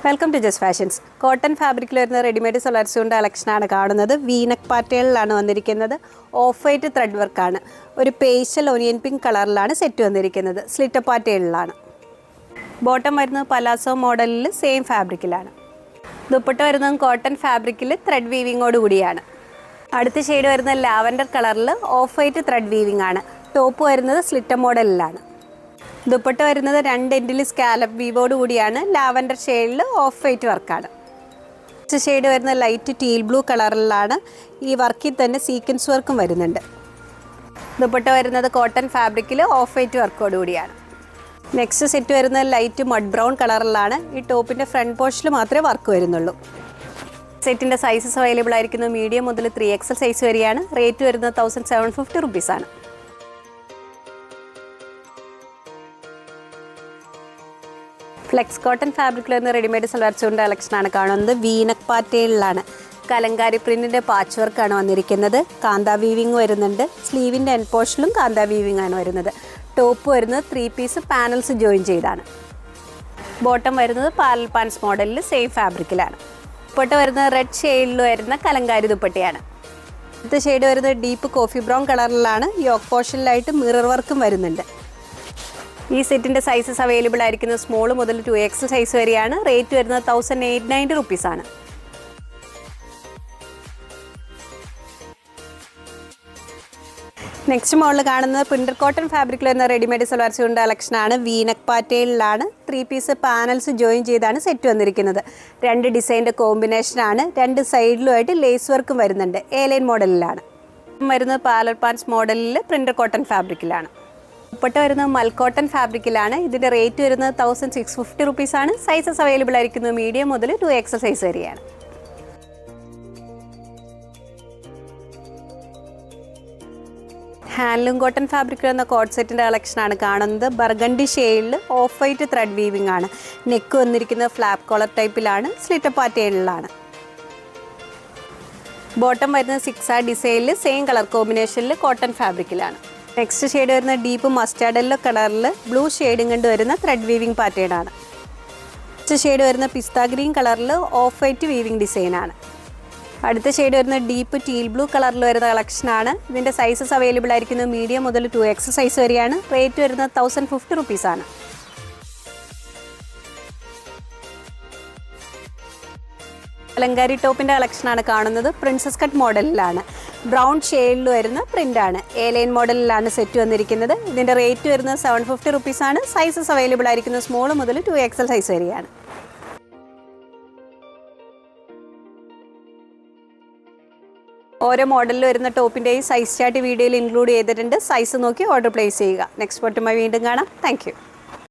Welcome to Just Fashions. Cotton ഫാബ്രിക്കിൽ വരുന്ന readymade solar സ്യൂണിൻ്റെ കളക്ഷനാണ് കാണുന്നത്. വീനക്ക് പാറ്റേണിലാണ് വന്നിരിക്കുന്നത്. ഓഫ് വൈറ്റ് ത്രെഡ് വർക്കാണ്. ഒരു പേസ്റ്റൽ ഒനിയൻ പിങ്ക് കളറിലാണ് സെറ്റ് വന്നിരിക്കുന്നത്. സ്ലിറ്റർ പാറ്റേണിലാണ്. ബോട്ടം വരുന്നത് പലാസോ മോഡലിൽ സെയിം ഫാബ്രിക്കിലാണ്. ദുപ്പട്ട വരുന്നത് കോട്ടൺ ഫാബ്രിക്കിൽ ത്രെഡ് വീവിങ്ങോട് കൂടിയാണ്. അടുത്ത ഷെയ്ഡ് വരുന്നത് ലാവൻഡർ കളറിൽ ഓഫ് വൈറ്റ് ത്രെഡ് വീവിംഗ് ആണ്. ടോപ്പ് വരുന്നത് സ്ലിറ്റർ മോഡലിലാണ്. ദുപ്പട്ട വരുന്നത് രണ്ട് എൻഡിൽ സ്കാലപ്പ് വീവോട് കൂടിയാണ്. ലാവൻഡർ ഷെയ്ഡിൽ ഓഫ് വൈറ്റ് വർക്കാണ്. നെക്സ്റ്റ് ഷെയ്ഡ് വരുന്നത് ലൈറ്റ് ടീൽ ബ്ലൂ കളറിലാണ്. ഈ വർക്കിൽ തന്നെ സീക്വൻസ് വർക്കും വരുന്നുണ്ട്. ദുപ്പട്ട വരുന്നത് കോട്ടൺ ഫാബ്രിക്കിൽ ഓഫ് വൈറ്റ് വർക്കോട് കൂടിയാണ്. നെക്സ്റ്റ് സെറ്റ് വരുന്നത് ലൈറ്റ് മഡ് ബ്രൗൺ കളറിലാണ്. ഈ ടോപ്പിൻ്റെ ഫ്രണ്ട് പോർഷനിൽ മാത്രമേ വർക്ക് വരുന്നുള്ളൂ. സെറ്റിൻ്റെ സൈസസ് അവൈലബിൾ ആയിരിക്കുന്നത് മീഡിയം മുതൽ 3XL സൈസ് വരെയാണ്. റേറ്റ് വരുന്നത് 1750 റുപ്പീസാണ്. ഫ്ലെക്സ് കോട്ടൺ ഫാബ്രിക്കിൽ വരുന്ന റെഡിമെയ്ഡ് സൽവാർ സ്യൂട്ടിൻ്റെ കളക്ഷനാണ് കാണുന്നത്. വീനക്ക് പാറ്റേണിലാണ്. കലങ്കാരി പ്രിൻറ്റിൻ്റെ പാച്ച് വർക്കാണ് വന്നിരിക്കുന്നത്. കാന്താ വീവിങ് വരുന്നുണ്ട്. സ്ലീവിൻ്റെ എൻഡ് പോർഷനിലും കാന്താ വീവിങ് ആണ് വരുന്നത്. ടോപ്പ് വരുന്നത് 3 പീസ് പാനൽസ് ജോയിൻ ചെയ്താണ്. ബോട്ടം വരുന്നത് പാരൽ പാൻസ് മോഡലിൽ സെയിം ഫാബ്രിക്കിലാണ്. ദുപ്പട്ട വരുന്നത് റെഡ് ഷെയ്ഡിൽ വരുന്ന കലങ്കാരി ദുപ്പട്ടയാണ്. അടുത്ത ഷെയ്ഡ് വരുന്നത് ഡീപ്പ് കോഫി ബ്രൗൺ കളറിലാണ്. യോക്ക് പോർഷനിലായിട്ട് മിറർ വർക്കും വരുന്നുണ്ട്. ഈ സെറ്റിൻ്റെ സൈസസ് അവൈലബിൾ ആയിരിക്കുന്നത് സ്മോൾ മുതൽ 2XL സൈസ് വരെയാണ്. റേറ്റ് വരുന്നത് 1890 റുപ്പീസാണ്. നെക്സ്റ്റ് മോഡൽ കാണുന്നത് പ്രിന്റർ കോട്ടൺ ഫാബ്രിക്കിൽ വരുന്ന റെഡിമെയ്ഡ് സൽവാർ സ്യൂട്ടിൻ്റെ കളക്ഷനാണ്. വീനക്ക് പാറ്റേണിലാണ്. 3 പീസ് പാനൽസ് ജോയിൻ ചെയ്താണ് സെറ്റ് വന്നിരിക്കുന്നത്. രണ്ട് ഡിസൈൻ്റെ കോമ്പിനേഷനാണ്. രണ്ട് സൈഡിലുമായിട്ട് ലേസ് വർക്കും വരുന്നുണ്ട്. ലൈൻ മോഡലിലാണ് വരുന്നത്. പാലർ പാൻസ് മോഡലിൽ പ്രിന്റർ കോട്ടൺ ഫാബ്രിക്കിലാണ്. ദുപ്പട്ട വരുന്നത് മൽക്കോട്ടൺ ഫാബ്രിക്കിലാണ്. ഇതിൻ്റെ റേറ്റ് വരുന്നത് 1650 റുപ്പീസാണ്. സൈസസ് അവൈലബിൾ ആയിരിക്കുന്നത് മീഡിയം മുതൽ 2XL സൈസ് വരെയാണ്. ഹാൻഡ്ലൂം കോട്ടൺ ഫാബ്രിക് എന്ന കോട്ട് സെറ്റിൻ്റെ കളക്ഷനാണ് കാണുന്നത്. ബർഗണ്ടി ഷെയ്ഡിൽ ഓഫ് വൈറ്റ് ത്രെഡ് വീവിംഗ് ആണ്. നെക്ക് വന്നിരിക്കുന്നത് ഫ്ലാപ്പ് കോളർ ടൈപ്പിലാണ്. സ്ലിറ്റർ പാറ്റേണിലാണ്. ബോട്ടം വരുന്നത് 6 ഡിസൈനിൽ സെയിം കളർ കോമ്പിനേഷനിൽ കോട്ടൺ ഫാബ്രിക്കിലാണ്. നെക്സ്റ്റ് ഷെയ്ഡ് വരുന്ന ഡീപ്പ് മസ്റ്റാർഡ് യെല്ലോ കളറിൽ ബ്ലൂ ഷെയ്ഡും കൊണ്ട് വരുന്ന thread weaving pattern. Next shade വരുന്ന പിസ്ത ഗ്രീൻ കളറിൽ ഓഫ് വൈറ്റ് വീവിംഗ് ഡിസൈനാണ്. അടുത്ത ഷെയ്ഡ് വരുന്ന ഡീപ്പ് ടീൽ ബ്ലൂ കളറിൽ വരുന്ന കളക്ഷനാണ്. ഇതിൻ്റെ സൈസസ് അവൈലബിൾ ആയിരിക്കുന്നത് മീഡിയം മുതൽ 2XL സൈസ് വരെയാണ്. റേറ്റ് വരുന്നത് 1050 റുപ്പീസാണ്. കലങ്കാരി ടോപ്പിൻ്റെ കളക്ഷനാണ് കാണുന്നത്. Princess cut മോഡലിലാണ്. ബ്രൗൺ ഷെയ്ഡിൽ വരുന്ന പ്രിൻ്റാണ്. ലൈൻ മോഡലിലാണ് സെറ്റ് വന്നിരിക്കുന്നത്. ഇതിൻ്റെ റേറ്റ് വരുന്നത് 750 റുപ്പീസാണ്. സൈസസ് അവൈലബിൾ ആയിരിക്കുന്നത് സ്മോൾ മുതൽ 2XL സൈസ് വരെയാണ്. ഓരോ മോഡലിൽ വരുന്ന ടോപ്പിൻ്റെയും സൈസ് ചാർട്ട് വീഡിയോയിൽ ഇൻക്ലൂഡ് ചെയ്തിട്ടുണ്ട്. സൈസ് നോക്കി ഓർഡർ പ്ലേസ് ചെയ്യുക. നെക്സ്റ്റ് ഫോട്ടോയുമായി വീണ്ടും കാണാം. Thank you.